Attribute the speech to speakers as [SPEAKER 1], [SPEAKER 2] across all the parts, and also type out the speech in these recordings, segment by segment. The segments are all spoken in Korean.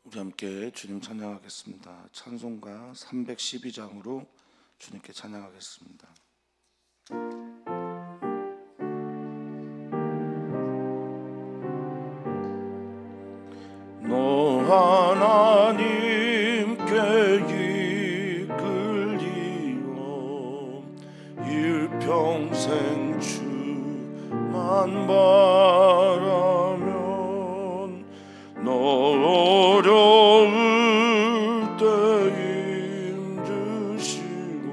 [SPEAKER 1] 우리 함께 주님 찬양하겠습니다. 찬송가 312장으로 주님께 찬양하겠습니다. 너 하나님께 이끌리어 일평생 주만 바라면 너 어려울 때 힘주시고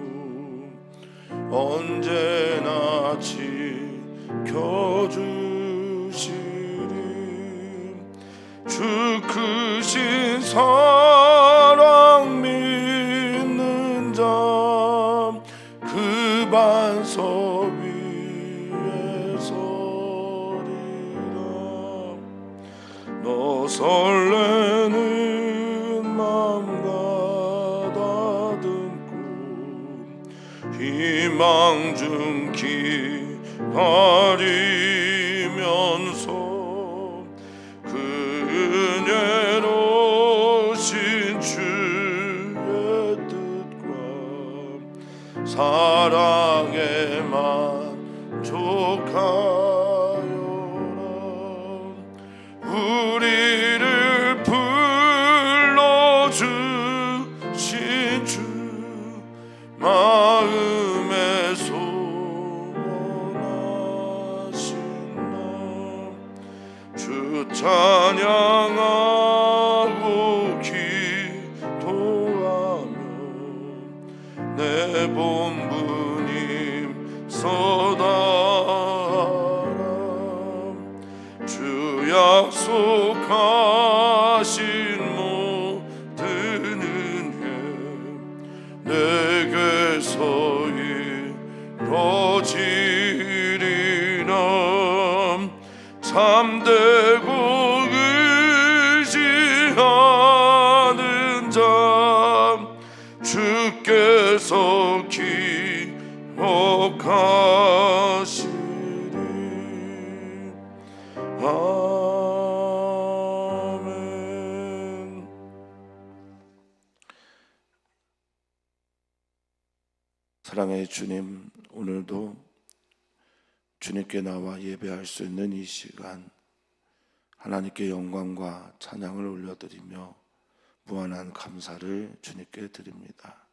[SPEAKER 1] 언제나 지켜주시리. 주 크신 사랑 믿는 자 그 반석 위에 서리라. 너 설레는 마음 가다듬고 희망 중 기다리면서 그 은혜로우신 주의 뜻과 사랑에 만족하여라. 우리를 불러주신 주 마음에 소원하신 나 주 찬양하고 기도하며 내 본분임 서다하라. 주 약속하신 모든 은혜 내게서 이루어지리라. 참되고 의지하는 자 주께서 기억하시리. 아멘. 사랑의 주님, 오늘도 주님께 나와 예배할 수 있는 이 시간 하나님께 영광과 찬양을 올려드리며 무한한 감사를 주님께 드립니다.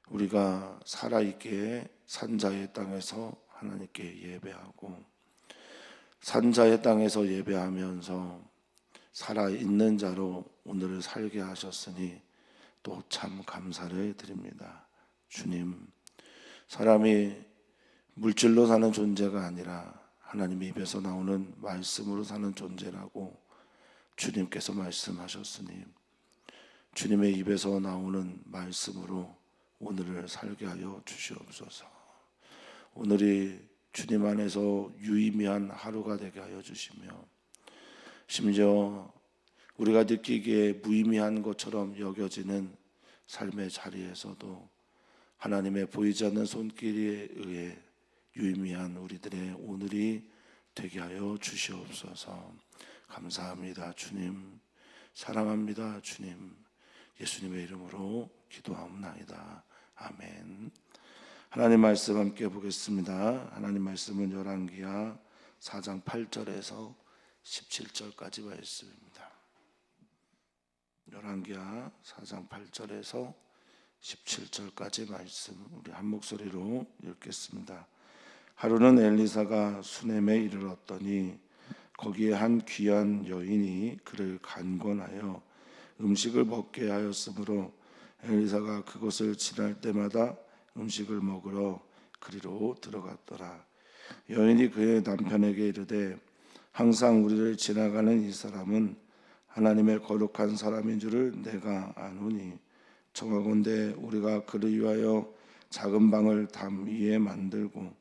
[SPEAKER 1] 우리가 살아있게 산자의 땅에서 하나님께 예배하고 산자의 땅에서 예배하면서 살아있는 자로 오늘을 살게 하셨으니 또 참 감사를 드립니다. 주님, 사람이 물질로 사는 존재가 아니라 하나님 입에서 나오는 말씀으로 사는 존재라고 주님께서 말씀하셨으니 주님의 입에서 나오는 말씀으로 오늘을 살게 하여 주시옵소서. 오늘이 주님 안에서 유의미한 하루가 되게 하여 주시며 심지어 우리가 느끼기에 무의미한 것처럼 여겨지는 삶의 자리에서도 하나님의 보이지 않는 손길에 의해 유의미한 우리들의 오늘이 되게 하여 주시옵소서. 감사합니다. 주님, 사랑합니다. 주님, 예수님의 이름으로 기도하옵나이다. 아멘. 하나님 말씀 함께 보겠습니다. 하나님 말씀은 열왕기하 4장 8절에서 17절까지 말씀입니다. 열왕기하 4장 8절에서 17절까지 말씀 우리 한 목소리로 읽겠습니다. 하루는 엘리사가 수넴에 이르렀더니 거기에 한 귀한 여인이 그를 간권하여 음식을 먹게 하였으므로 엘리사가 그곳을 지날 때마다 음식을 먹으러 그리로 들어갔더라. 여인이 그의 남편에게 이르되 항상 우리를 지나가는 이 사람은 하나님의 거룩한 사람인 줄을 내가 아노니 청하건대 우리가 그를 위하여 작은 방을 담 위에 만들고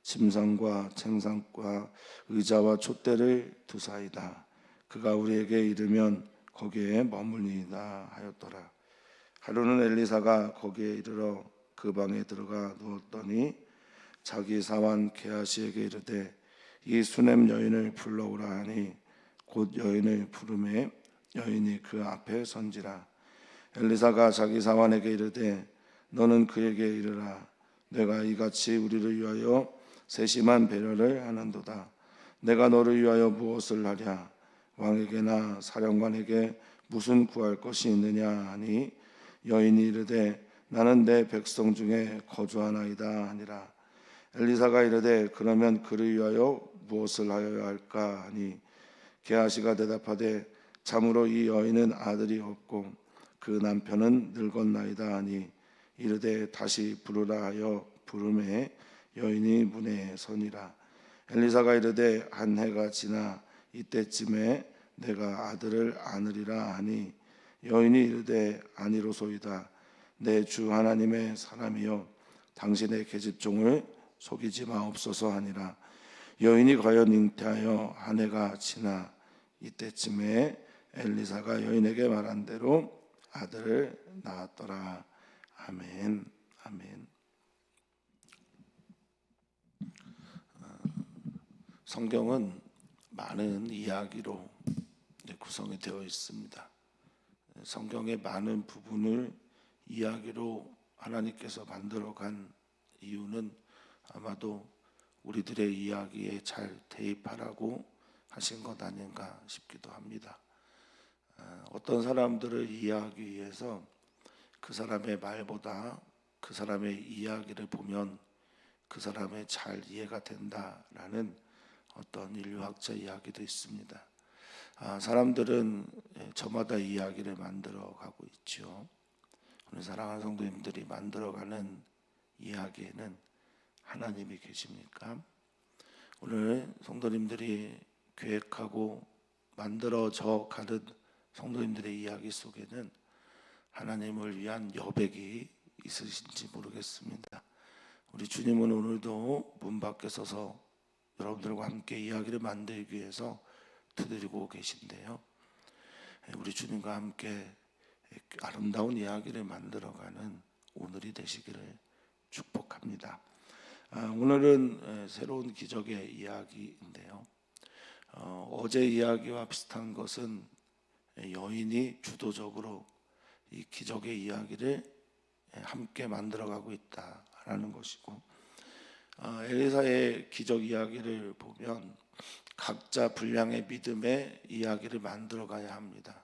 [SPEAKER 1] 침상과 책상과 의자와 촛대를 두사이다. 그가 우리에게 이르면 거기에 머물리이다 하였더라. 하루는 엘리사가 거기에 이르러 그 방에 들어가 누웠더니 자기 사환 게하시에게 이르되 이 수넴 여인을 불러오라 하니 곧 여인을 부르매 여인이 그 앞에 선지라. 엘리사가 자기 사환에게 이르되 너는 그에게 이르라. 내가 이같이 우리를 위하여 세심한 배려를 하는도다. 내가 너를 위하여 무엇을 하랴? 왕에게나 사령관에게 무슨 구할 것이 있느냐 하니 여인이 이르되 나는 내 백성 중에 거주하나이다 하니라. 엘리사가 이르되 그러면 그를 위하여 무엇을 하여야 할까 하니 게하시가 대답하되 참으로 이 여인은 아들이 없고 그 남편은 늙었나이다 하니 이르되 다시 부르라 하여 부르매 여인이 문에 서니라. 엘리사가 이르되 한 해가 지나 이때쯤에 내가 아들을 안으리라 하니 여인이 이르되 아니로소이다. 내 주 하나님의 사람이여 당신의 계집종을 속이지 마옵소서 하니라. 여인이 과연 잉태하여 한 해가 지나 이때쯤에 엘리사가 여인에게 말한 대로 아들을 낳았더라. 아멘. 아멘. 성경은 많은 이야기로 구성이 되어 있습니다. 성경의 많은 부분을 이야기로 하나님께서 만들어간 이유는 아마도 우리들의 이야기에 잘 대입하라고 하신 것 아닌가 싶기도 합니다. 어떤 사람들을 이해하기 위해서 그 사람의 말보다 그 사람의 이야기를 보면 그 사람의 잘 이해가 된다라는 어떤 인류학자 이야기도 있습니다. 사람들은 저마다 이야기를 만들어가고 있죠. 오늘 사랑하는 성도님들이 만들어가는 이야기에는 하나님이 계십니까? 오늘 성도님들이 계획하고 만들어져 가는 성도님들의 이야기 속에는 하나님을 위한 여백이 있으신지 모르겠습니다. 우리 주님은 오늘도 문 밖에 서서 여러분들과 함께 이야기를 만들기 위해서 두드리고 계신데요. 우리 주님과 함께 아름다운 이야기를 만들어가는 오늘이 되시기를 축복합니다. 오늘은 새로운 기적의 이야기인데요. 어제 이야기와 비슷한 것은 여인이 주도적으로 이 기적의 이야기를 함께 만들어가고 있다라는 것이고, 엘리사의 기적 이야기를 보면 각자 분량의 믿음의 이야기를 만들어가야 합니다.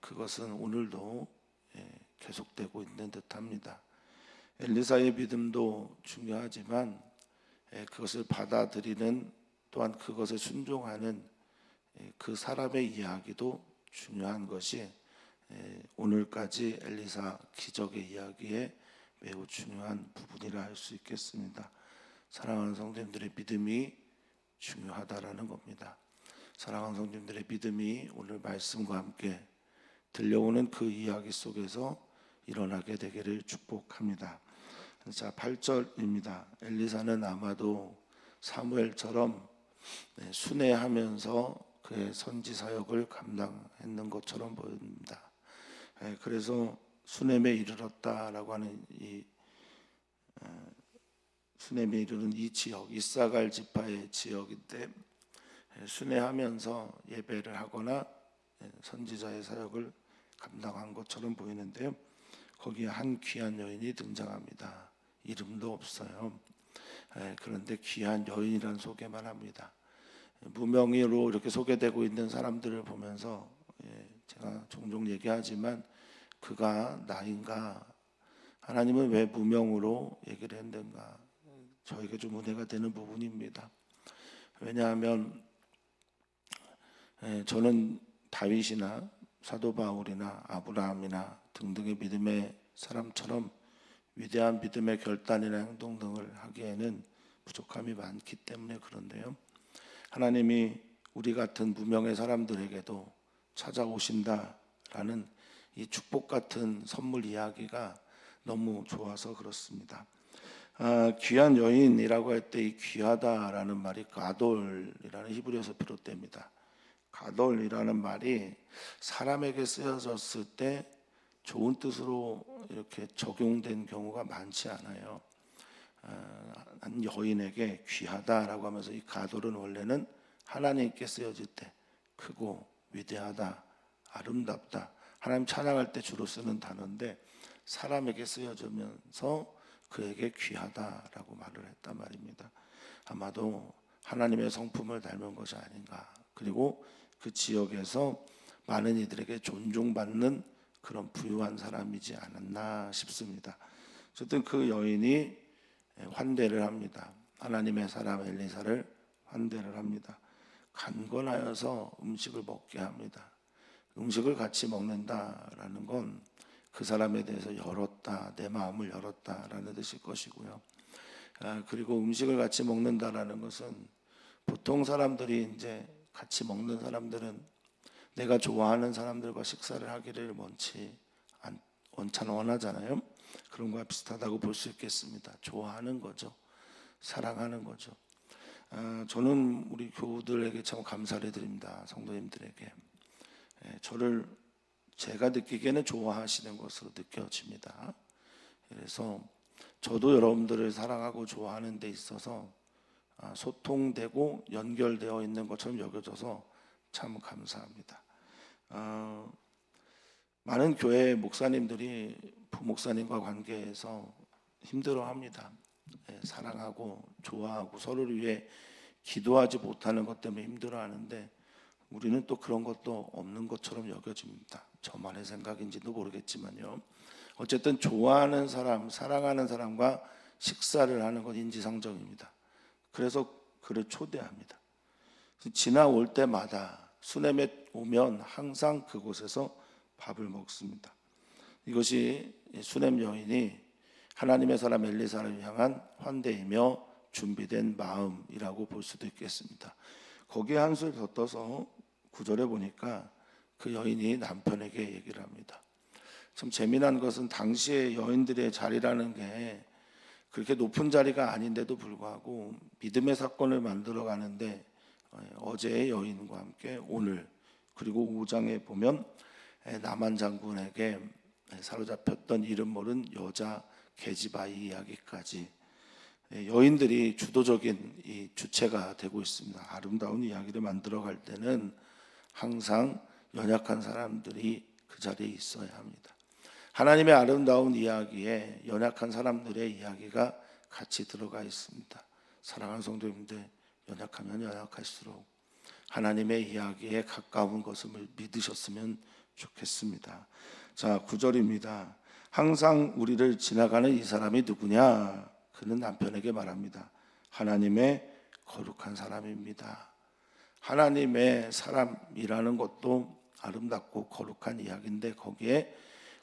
[SPEAKER 1] 그것은 오늘도 계속되고 있는 듯합니다. 엘리사의 믿음도 중요하지만 그것을 받아들이는 또한 그것에 순종하는 그 사람의 이야기도 중요한 것이 오늘까지 엘리사 기적의 이야기에 매우 중요한 부분이라 할 수 있겠습니다. 사랑하는 성도님들의 믿음이 중요하다라는 겁니다. 사랑하는 성도님들의 믿음이 오늘 말씀과 함께 들려오는 그 이야기 속에서 일어나게 되기를 축복합니다. 자, 8절입니다. 엘리사는 아마도 사무엘처럼 순회하면서 그의 선지 사역을 감당했는 것처럼 보입니다. 그래서 수넴에 이르렀다라고 하는 이 수넴에 이르는 이 지역, 이사갈 지파의 지역인데 순회하면서 예배를 하거나 선지자의 사역을 감당한 것처럼 보이는데요. 거기에 한 귀한 여인이 등장합니다. 이름도 없어요. 그런데 귀한 여인이란 소개만 합니다. 무명의로 이렇게 소개되고 있는 사람들을 보면서 제가 종종 얘기하지만 그가 나인가, 하나님은 왜 무명으로 얘기를 했는가, 저에게 좀 은혜가 되는 부분입니다. 왜냐하면 저는 다윗이나 사도 바울이나 아브라함이나 등등의 믿음의 사람처럼 위대한 믿음의 결단이나 행동 등을 하기에는 부족함이 많기 때문에 그런데요, 하나님이 우리 같은 무명의 사람들에게도 찾아오신다라는 이 축복 같은 선물 이야기가 너무 좋아서 그렇습니다. 귀한 여인이라고 할 때 이 귀하다라는 말이 가돌이라는 히브리어에서 비롯됩니다. 가돌이라는 말이 사람에게 쓰여졌을 때 좋은 뜻으로 이렇게 적용된 경우가 많지 않아요. 한 여인에게 귀하다라고 하면서 이 가돌은 원래는 하나님께 쓰여질 때 크고 위대하다, 아름답다. 하나님 찬양할 때 주로 쓰는 단어인데 사람에게 쓰여지면서 그에게 귀하다라고 말을 했단 말입니다. 아마도 하나님의 성품을 닮은 것이 아닌가. 그리고 그 지역에서 많은 이들에게 존중받는 그런 부유한 사람이지 않았나 싶습니다. 어쨌든 그 여인이 환대를 합니다. 하나님의 사람 엘리사를 환대를 합니다. 간건하여서 음식을 먹게 합니다. 음식을 같이 먹는다라는 건 그 사람에 대해서 열었다, 내 마음을 열었다라는 뜻일 것이고요. 그리고 음식을 같이 먹는다라는 것은 보통 사람들이 이제 같이 먹는 사람들은 내가 좋아하는 사람들과 식사를 하기를 원하잖아요. 그런 거와 비슷하다고 볼 수 있겠습니다. 좋아하는 거죠. 사랑하는 거죠. 저는 우리 교우들에게 참 감사를 드립니다. 성도님들에게. 저를 제가 느끼기에는 좋아하시는 것으로 느껴집니다. 그래서 저도 여러분들을 사랑하고 좋아하는 데 있어서 소통되고 연결되어 있는 것처럼 여겨져서 참 감사합니다. 많은 교회 목사님들이 부목사님과 관계에서 힘들어합니다. 사랑하고 좋아하고 서로를 위해 기도하지 못하는 것 때문에 힘들어하는데 우리는 또 그런 것도 없는 것처럼 여겨집니다. 저만의 생각인지도 모르겠지만요. 어쨌든 좋아하는 사람, 사랑하는 사람과 식사를 하는 건 인지상정입니다. 그래서 그를 초대합니다. 지나올 때마다 수넴에 오면 항상 그곳에서 밥을 먹습니다. 이것이 수넴 여인이 하나님의 사람 엘리사를 향한 환대이며 준비된 마음이라고 볼 수도 있겠습니다. 거기에 한술 더 떠서 9절에 보니까 그 여인이 남편에게 얘기를 합니다. 참 재미난 것은 당시의 여인들의 자리라는 게 그렇게 높은 자리가 아닌데도 불구하고 믿음의 사건을 만들어 가는데 어제의 여인과 함께 오늘 그리고 5장에 보면 나만 장군에게 사로잡혔던 이름 모른 여자 게지바의 이야기까지 여인들이 주도적인 이 주체가 되고 있습니다. 아름다운 이야기를 만들어 갈 때는 항상 연약한 사람들이 그 자리에 있어야 합니다. 하나님의 아름다운 이야기에 연약한 사람들의 이야기가 같이 들어가 있습니다. 사랑하는 성도님들, 연약하면 연약할수록 하나님의 이야기에 가까운 것을 믿으셨으면 좋겠습니다. 자, 9절입니다. 항상 우리를 지나가는 이 사람이 누구냐? 그는 남편에게 말합니다. 하나님의 거룩한 사람입니다. 하나님의 사람이라는 것도 아름답고 거룩한 이야기인데 거기에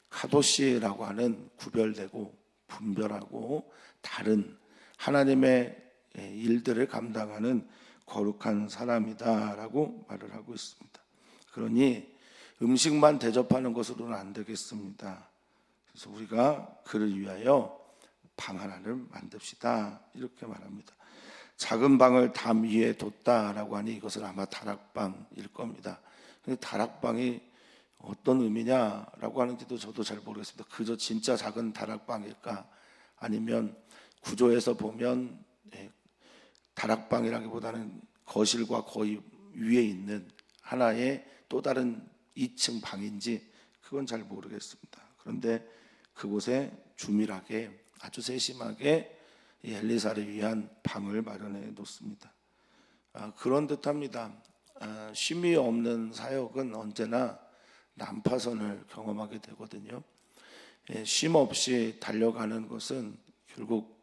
[SPEAKER 1] 카도시라고 하는 구별되고 분별하고 다른 하나님의 일들을 감당하는 거룩한 사람이다라고 말을 하고 있습니다. 그러니 음식만 대접하는 것으로는 안 되겠습니다. 그래서 우리가 그를 위하여 방 하나를 만듭시다 이렇게 말합니다. 작은 방을 담 위에 뒀다라고 하니 이것은 아마 다락방일 겁니다. 근데 다락방이 어떤 의미냐라고 하는지도 저도 잘 모르겠습니다. 그저 진짜 작은 다락방일까? 아니면 구조에서 보면 다락방이라기보다는 거실과 거의 위에 있는 하나의 또 다른 2층 방인지 그건 잘 모르겠습니다. 그런데 그곳에 주밀하게 아주 세심하게 엘리사를 위한 방을 마련해 놓습니다. 그런 듯합니다. 쉼이 없는 사역은 언제나 난파선을 경험하게 되거든요. 쉼 없이 달려가는 것은 결국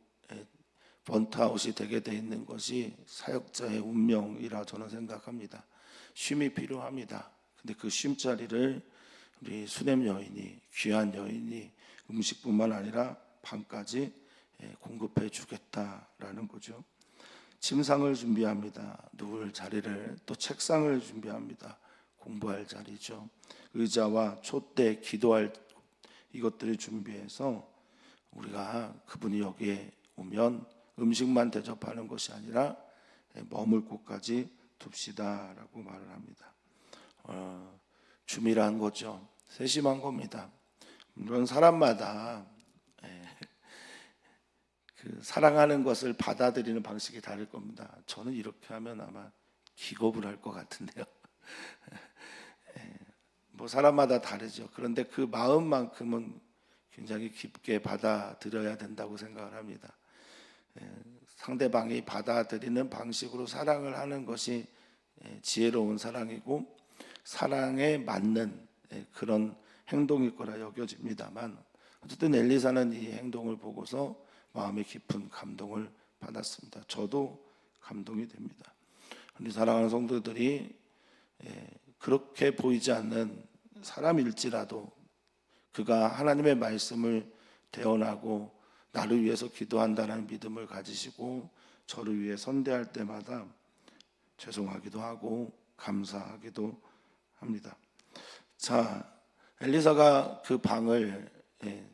[SPEAKER 1] 번트아웃이 되게 돼 있는 것이 사역자의 운명이라 저는 생각합니다. 쉼이 필요합니다. 근데 그 쉼자리를 우리 수넴 여인이 귀한 여인이 음식뿐만 아니라 방까지 공급해 주겠다라는 거죠. 침상을 준비합니다. 누울 자리를 또 책상을 준비합니다. 공부할 자리죠. 의자와 촛대, 기도할 이것들을 준비해서 우리가 그분이 여기에 오면 음식만 대접하는 것이 아니라 머물 곳까지 둡시다라고 말을 합니다. 주밀한 거죠. 세심한 겁니다. 물론 사람마다 그 사랑하는 것을 받아들이는 방식이 다를 겁니다. 저는 이렇게 하면 아마 기겁을 할 것 같은데요. 뭐 사람마다 다르죠. 그런데 그 마음만큼은 굉장히 깊게 받아들여야 된다고 생각을 합니다. 상대방이 받아들이는 방식으로 사랑을 하는 것이 지혜로운 사랑이고 사랑에 맞는 그런 행동일 거라 여겨집니다만, 어쨌든 엘리사는 이 행동을 보고서 마음의 깊은 감동을 받았습니다. 저도 감동이 됩니다. 우리 사랑하는 성도들이 그렇게 보이지 않는 사람일지라도 그가 하나님의 말씀을 대언하고 나를 위해서 기도한다는 믿음을 가지시고 저를 위해 선대할 때마다 죄송하기도 하고 감사하기도 합니다. 자, 엘리사가 그 방을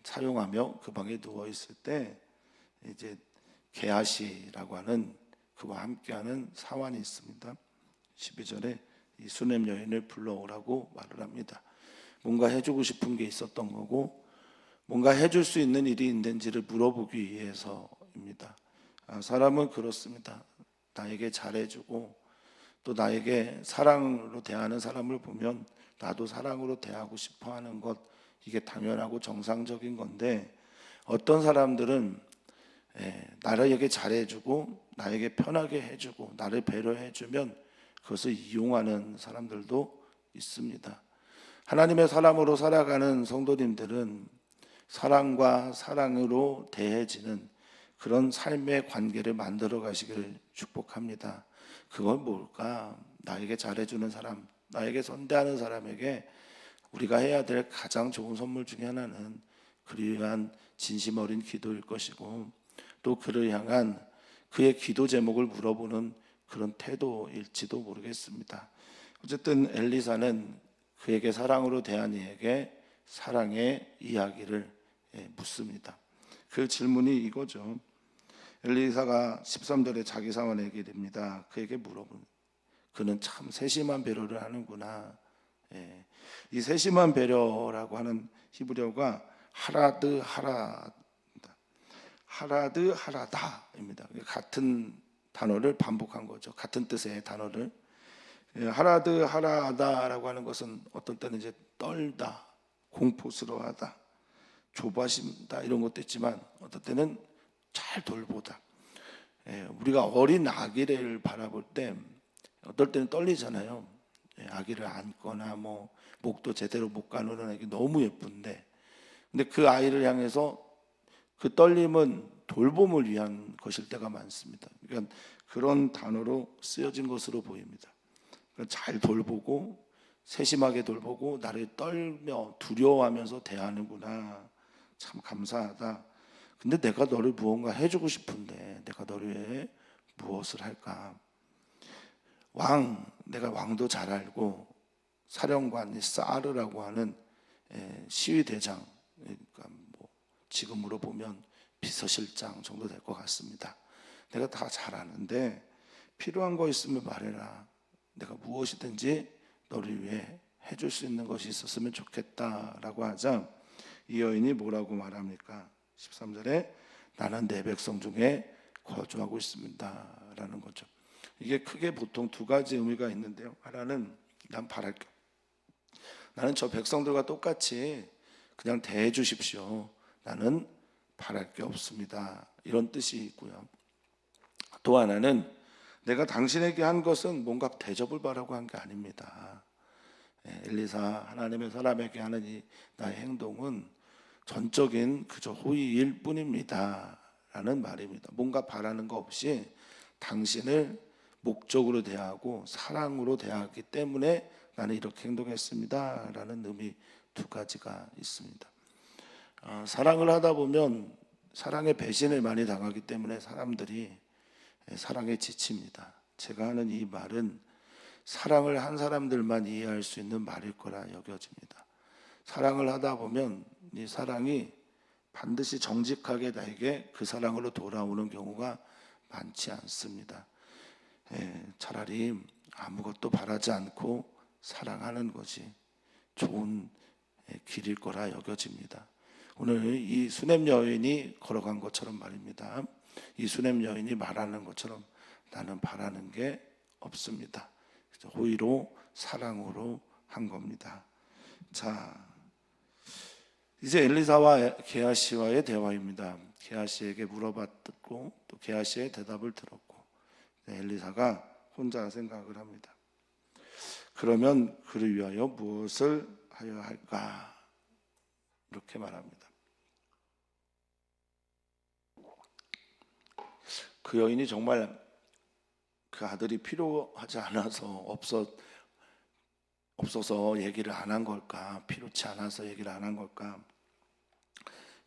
[SPEAKER 1] 사용하며 그 방에 누워 있을 때 이제 게하시라고 하는 그와 함께하는 사환이 있습니다. 12절에 이 수넴 여인을 불러오라고 말을 합니다. 뭔가 해주고 싶은 게 있었던 거고 뭔가 해줄 수 있는 일이 있는지를 물어보기 위해서입니다. 사람은 그렇습니다. 나에게 잘해주고 또 나에게 사랑으로 대하는 사람을 보면 나도 사랑으로 대하고 싶어하는 것, 이게 당연하고 정상적인 건데, 어떤 사람들은 나에게 잘해주고 나에게 편하게 해주고 나를 배려해주면 그것을 이용하는 사람들도 있습니다. 하나님의 사람으로 살아가는 성도님들은 사랑과 사랑으로 대해지는 그런 삶의 관계를 만들어 가시기를 축복합니다. 그건 뭘까? 나에게 잘해주는 사람, 나에게 선대하는 사람에게 우리가 해야 될 가장 좋은 선물 중에 하나는 그를 위한 진심 어린 기도일 것이고, 또 그를 향한 그의 기도 제목을 물어보는 그런 태도일지도 모르겠습니다. 어쨌든 엘리사는 그에게 사랑으로 대한 이에게 사랑의 이야기를 묻습니다. 그 질문이 이거죠. 엘리사가 13절에 자기 사원에게 이릅니다. 그에게 물어보는, 그는 참 세심한 배려를 하는구나. 이 세심한 배려라고 하는 히브리어가 하라드 하라다입니다. 같은 단어를 반복한 거죠. 같은 뜻의 단어를. 하라드 하라다라고 하는 것은 어떤 때는 이제 떨다, 공포스러워하다, 조바심다 이런 것도 있지만 어떤 때는 잘 돌보다. 우리가 어린 아기를 바라볼 때 어떨 때는 떨리잖아요. 아기를 안거나 뭐 목도 제대로 못 가누는 아기 너무 예쁜데, 근데 그 아이를 향해서 그 떨림은 돌봄을 위한 것일 때가 많습니다. 그러니까 그런 단어로 쓰여진 것으로 보입니다. 그러니까 잘 돌보고 세심하게 돌보고 나를 떨며 두려워하면서 대하는구나. 참 감사하다. 근데 내가 너를 무언가 해주고 싶은데 내가 너를 위해 무엇을 할까? 내가 왕도 잘 알고 사령관 사르라고 하는 시위대장, 그러니까 뭐 지금으로 보면 비서실장 정도 될 것 같습니다. 내가 다 잘 아는데 필요한 거 있으면 말해라. 내가 무엇이든지 너를 위해 해줄 수 있는 것이 있었으면 좋겠다라고 하자 이 여인이 뭐라고 말합니까? 13절에 나는 내 백성 중에 거주하고 있습니다 라는 거죠. 이게 크게 보통 두 가지 의미가 있는데요. 하나는 난 바랄 게, 나는 저 백성들과 똑같이 그냥 대해 주십시오. 나는 바랄 게 없습니다. 이런 뜻이 있고요. 또 하나는 내가 당신에게 한 것은 뭔가 대접을 바라고 한 게 아닙니다. 엘리사 하나님의 사람에게 하는 이 나의 행동은 전적인 그저 호의일 뿐입니다 라는 말입니다. 뭔가 바라는 거 없이 당신을 목적으로 대하고 사랑으로 대하기 때문에 나는 이렇게 행동했습니다 라는 의미 두 가지가 있습니다. 사랑을 하다 보면 사랑의 배신을 많이 당하기 때문에 사람들이 사랑에 지칩니다. 제가 하는 이 말은 사랑을 한 사람들만 이해할 수 있는 말일 거라 여겨집니다. 사랑을 하다 보면 이 사랑이 반드시 정직하게 나에게 그 사랑으로 돌아오는 경우가 많지 않습니다. 차라리 아무것도 바라지 않고 사랑하는 것이 좋은 길일 거라 여겨집니다. 오늘 이 수넴 여인이 걸어간 것처럼 말입니다. 이 수넴 여인이 말하는 것처럼 나는 바라는 게 없습니다. 호의로 사랑으로 한 겁니다. 자, 이제 엘리사와 게하시와의 대화입니다. 게하시에게 물어봤고 또 게하시의 대답을 들었고 엘리사가 혼자 생각을 합니다. 그러면 그를 위하여 무엇을 하여야 할까? 이렇게 말합니다. 그 여인이 정말 그 아들이 필요하지 않아서 없어서 얘기를 안 한 걸까? 필요치 않아서 얘기를 안 한 걸까?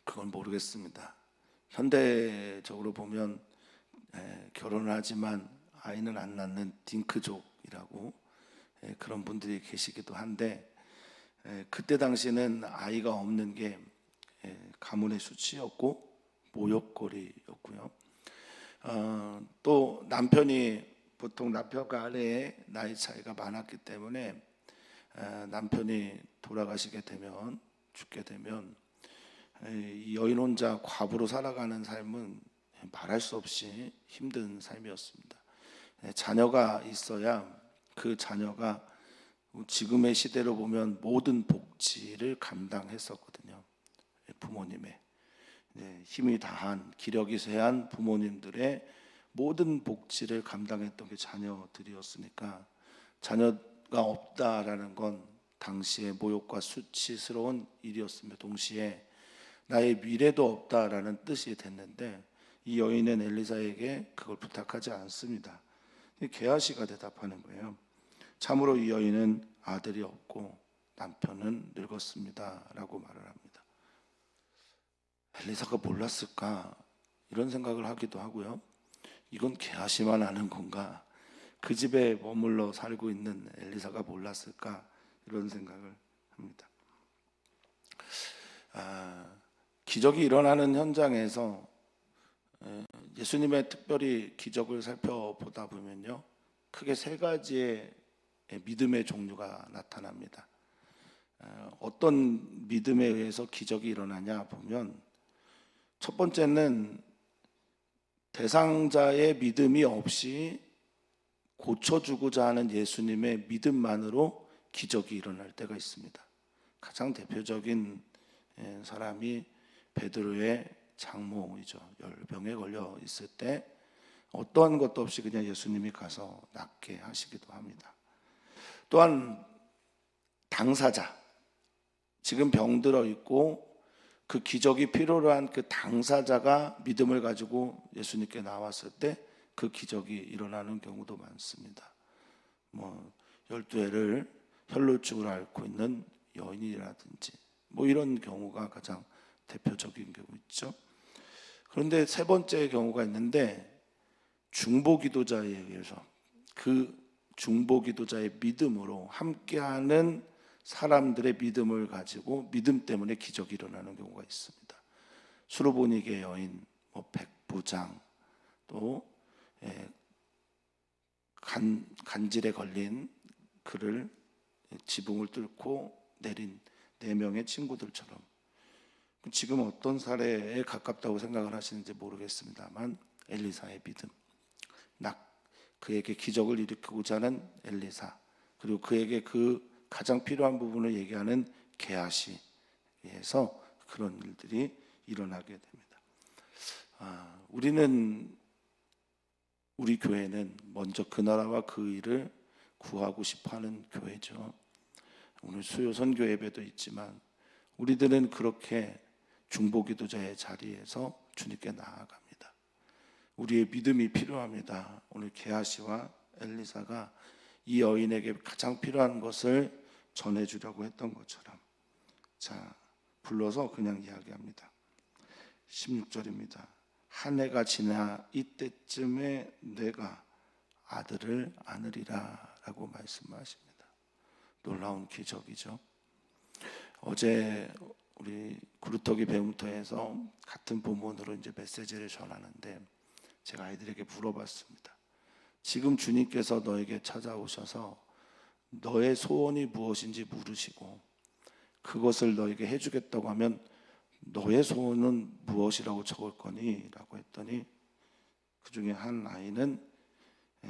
[SPEAKER 1] 그건 모르겠습니다. 현대적으로 보면 결혼을 하지만 아이는 안 낳는 딩크족이라고 그런 분들이 계시기도 한데 그때 당시에는 아이가 없는 게 가문의 수치였고 모욕거리였고요. 또 남편이 보통 남편과 아내의 나이 차이가 많았기 때문에 남편이 돌아가시게 되면 죽게 되면 이 여인 혼자 과부로 살아가는 삶은 말할 수 없이 힘든 삶이었습니다. 자녀가 있어야 그 자녀가 지금의 시대로 보면 모든 복지를 감당했었거든요. 부모님의 힘이 다한 기력이 쇠한 부모님들의 모든 복지를 감당했던 게 자녀들이었으니까 자녀가 없다라는 건 당시의 모욕과 수치스러운 일이었으며 동시에 나의 미래도 없다라는 뜻이 됐는데 이 여인은 엘리사에게 그걸 부탁하지 않습니다. 게하시가 대답하는 거예요. 참으로 이 여인은 아들이 없고 남편은 늙었습니다 라고 말을 합니다. 엘리사가 몰랐을까 이런 생각을 하기도 하고요. 이건 게하시만 아는 건가? 그 집에 머물러 살고 있는 엘리사가 몰랐을까? 이런 생각을 합니다. 기적이 일어나는 현장에서 예수님의 특별히 기적을 살펴보다 보면요, 크게 세 가지의 믿음의 종류가 나타납니다. 어떤 믿음에 의해서 기적이 일어나냐 보면 첫 번째는 대상자의 믿음이 없이 고쳐주고자 하는 예수님의 믿음만으로 기적이 일어날 때가 있습니다. 가장 대표적인 사람이 베드로의 장모이죠. 열병에 걸려 있을 때 어떠한 것도 없이 그냥 예수님이 가서 낫게 하시기도 합니다. 또한 당사자, 지금 병들어 있고 그 기적이 필요로 한 그 당사자가 믿음을 가지고 예수님께 나왔을 때 그 기적이 일어나는 경우도 많습니다. 12해를 혈루증을 앓고 있는 여인이라든지 이런 경우가 가장 대표적인 경우있죠. 그런데 세 번째 경우가 있는데 중보기도자에 의해서 그 중보기도자의 믿음으로 함께하는 사람들의 믿음을 가지고 믿음 때문에 기적이 일어나는 경우가 있습니다. 수르보니게 여인, 백부장, 또 간질에 걸린 그를 지붕을 뚫고 내린 4명의 친구들처럼 지금 어떤 사례에 가깝다고 생각을 하시는지 모르겠습니다만 엘리사의 믿음, 그에게 기적을 일으키고자 하는 엘리사, 그리고 그에게 그 가장 필요한 부분을 얘기하는 게하시에서 그런 일들이 일어나게 됩니다. 우리 교회는 먼저 그 나라와 그 일을 구하고 싶어하는 교회죠. 오늘 수요 선교 예배도 있지만 우리들은 그렇게 중보기도자의 자리에서 주님께 나아갑니다. 우리의 믿음이 필요합니다. 오늘 게하시와 엘리사가 이 여인에게 가장 필요한 것을 전해주려고 했던 것처럼 불러서 그냥 이야기합니다. 16절입니다. 한 해가 지나 이때쯤에 내가 아들을 안으리라 라고 말씀하십니다. 놀라운 기적이죠. 어제 우리 구루터기 배움터에서 같은 본문으로 이제 메시지를 전하는데 제가 아이들에게 물어봤습니다. 지금 주님께서 너에게 찾아오셔서 너의 소원이 무엇인지 물으시고 그것을 너에게 해주겠다고 하면 너의 소원은 무엇이라고 적을 거니? 라고 했더니 그 중에 한 아이는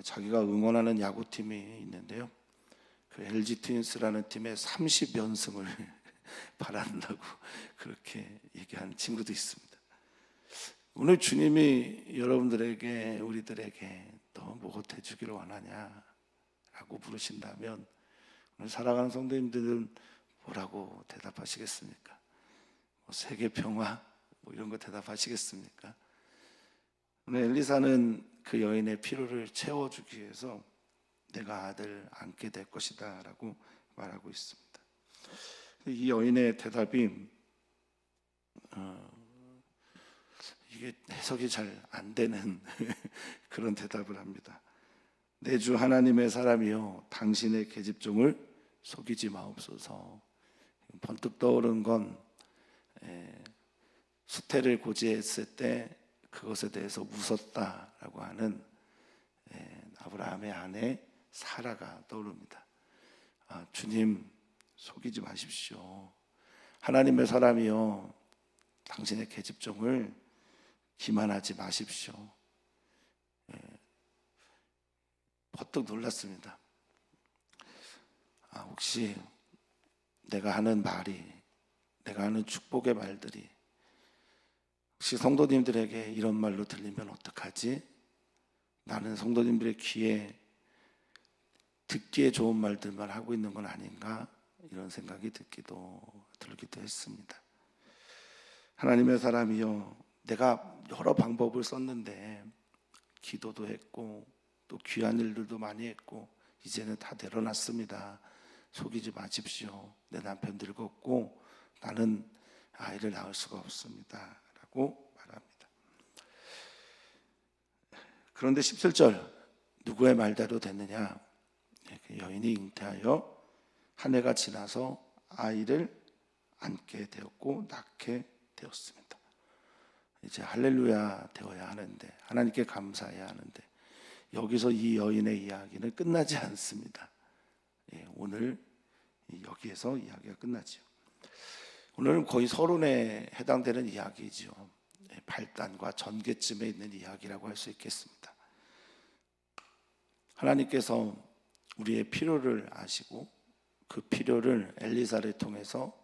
[SPEAKER 1] 자기가 응원하는 야구팀이 있는데요, 그 LG 트윈스라는 팀의 30연승을 바란다고 그렇게 얘기한 친구도 있습니다. 오늘 주님이 여러분들에게, 우리들에게 너 무엇 해주기를 원하냐라고 부르신다면 오늘 사랑하는 성도님들은 뭐라고 대답하시겠습니까? 세계 평화 이런 거 대답하시겠습니까? 오늘 엘리사는 그 여인의 필요를 채워주기 위해서 내가 아들 안게 될 것이다 라고 말하고 있습니다. 이 여인의 대답이 이게 해석이 잘 안 되는 그런 대답을 합니다. 내 주 하나님의 사람이여 당신의 계집종을 속이지 마옵소서. 번뜩 떠오른 건 수태를 고지했을 때 그것에 대해서 웃었다라고 하는 아브라함의 아내 사라가 떠오릅니다. 주님 속이지 마십시오. 하나님의 사람이여 당신의 계집종을 기만하지 마십시오. 버뜩 놀랐습니다. 혹시 내가 하는 말이, 내가 하는 축복의 말들이 혹시 성도님들에게 이런 말로 들리면 어떡하지? 나는 성도님들의 귀에 듣기에 좋은 말들만 하고 있는 건 아닌가? 이런 생각이 들기도 했습니다. 하나님의 사람이여, 내가 여러 방법을 썼는데 기도도 했고 또 귀한 일들도 많이 했고 이제는 다 내려놨습니다. 속이지 마십시오. 내 남편 늙었고 나는 아이를 낳을 수가 없습니다 라고 말합니다. 그런데 17절 누구의 말대로 됐느냐? 그 여인이 잉태하여 한 해가 지나서 아이를 안게 되었고 낳게 되었습니다. 이제 할렐루야 되어야 하는데, 하나님께 감사해야 하는데 여기서 이 여인의 이야기는 끝나지 않습니다. 오늘 여기에서 이야기가 끝나죠. 오늘은 거의 서론에 해당되는 이야기죠. 발단과 전개쯤에 있는 이야기라고 할 수 있겠습니다. 하나님께서 우리의 필요를 아시고 그 필요를 엘리사를 통해서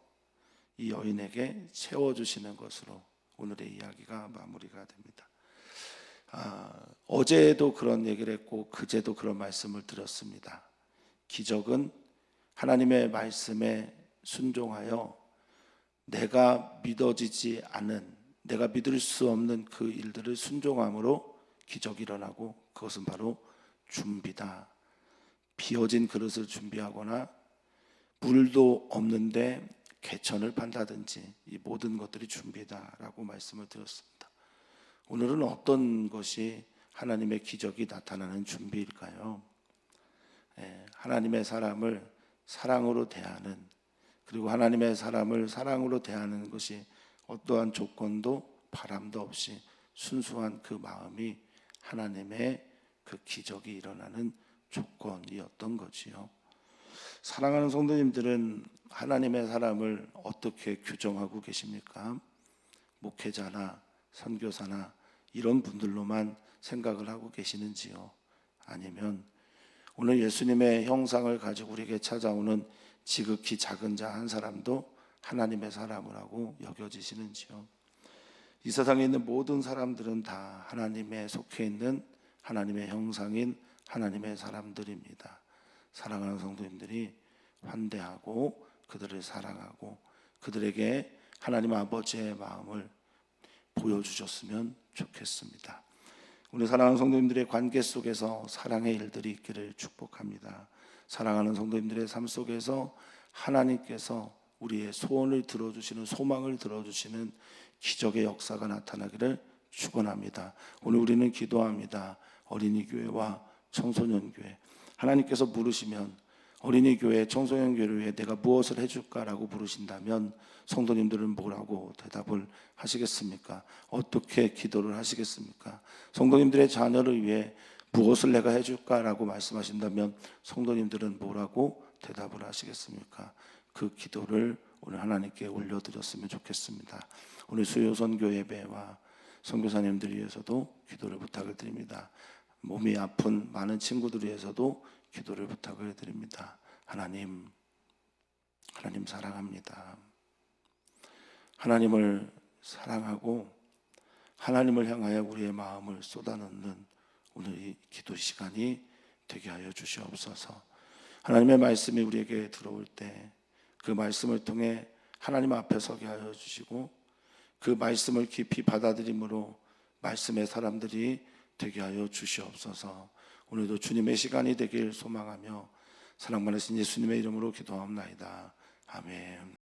[SPEAKER 1] 이 여인에게 채워주시는 것으로 오늘의 이야기가 마무리가 됩니다. 어제도 그런 얘기를 했고 그제도 그런 말씀을 드렸습니다. 기적은 하나님의 말씀에 순종하여 내가 믿어지지 않은, 내가 믿을 수 없는 그 일들을 순종함으로 기적이 일어나고, 그것은 바로 준비다. 비어진 그릇을 준비하거나 물도 없는데 개천을 판다든지 이 모든 것들이 준비다라고 말씀을 드렸습니다. 오늘은 어떤 것이 하나님의 기적이 나타나는 준비일까요? 하나님의 사람을 사랑으로 대하는, 그리고 하나님의 사람을 사랑으로 대하는 것이 어떠한 조건도 바람도 없이 순수한 그 마음이 하나님의 그 기적이 일어나는 조건이었던 거지요. 사랑하는 성도님들은 하나님의 사람을 어떻게 규정하고 계십니까? 목회자나 선교사나 이런 분들로만 생각을 하고 계시는지요? 아니면 오늘 예수님의 형상을 가지고 우리에게 찾아오는 지극히 작은 자 한 사람도 하나님의 사람이라고 여겨지시는지요? 이 세상에 있는 모든 사람들은 다 하나님에 속해 있는 하나님의 형상인 하나님의 사람들입니다. 사랑하는 성도님들이 환대하고 그들을 사랑하고 그들에게 하나님 아버지의 마음을 보여주셨으면 좋겠습니다. 우리 사랑하는 성도님들의 관계 속에서 사랑의 일들이 있기를 축복합니다. 사랑하는 성도님들의 삶 속에서 하나님께서 우리의 소원을 들어주시는, 소망을 들어주시는 기적의 역사가 나타나기를 축원합니다. 오늘 우리는 기도합니다. 어린이 교회와 청소년 교회, 하나님께서 부르시면 어린이 교회, 청소년 교회를 위해 내가 무엇을 해줄까라고 부르신다면 성도님들은 뭐라고 대답을 하시겠습니까? 어떻게 기도를 하시겠습니까? 성도님들의 자녀를 위해 무엇을 내가 해줄까라고 말씀하신다면 성도님들은 뭐라고 대답을 하시겠습니까? 그 기도를 오늘 하나님께 올려드렸으면 좋겠습니다. 오늘 수요선교 예배와 선교사님들 위해서도 기도를 부탁을 드립니다. 몸이 아픈 많은 친구들 위해서도 기도를 부탁을 드립니다. 하나님 사랑합니다. 하나님을 사랑하고 하나님을 향하여 우리의 마음을 쏟아넣는 오늘 이 기도 시간이 되게 하여 주시옵소서. 하나님의 말씀이 우리에게 들어올 때 그 말씀을 통해 하나님 앞에 서게 하여 주시고 그 말씀을 깊이 받아들임으로 말씀의 사람들이 되게 하여 주시옵소서. 오늘도 주님의 시간이 되길 소망하며 사랑 많으신 예수님의 이름으로 기도합나이다. 아멘.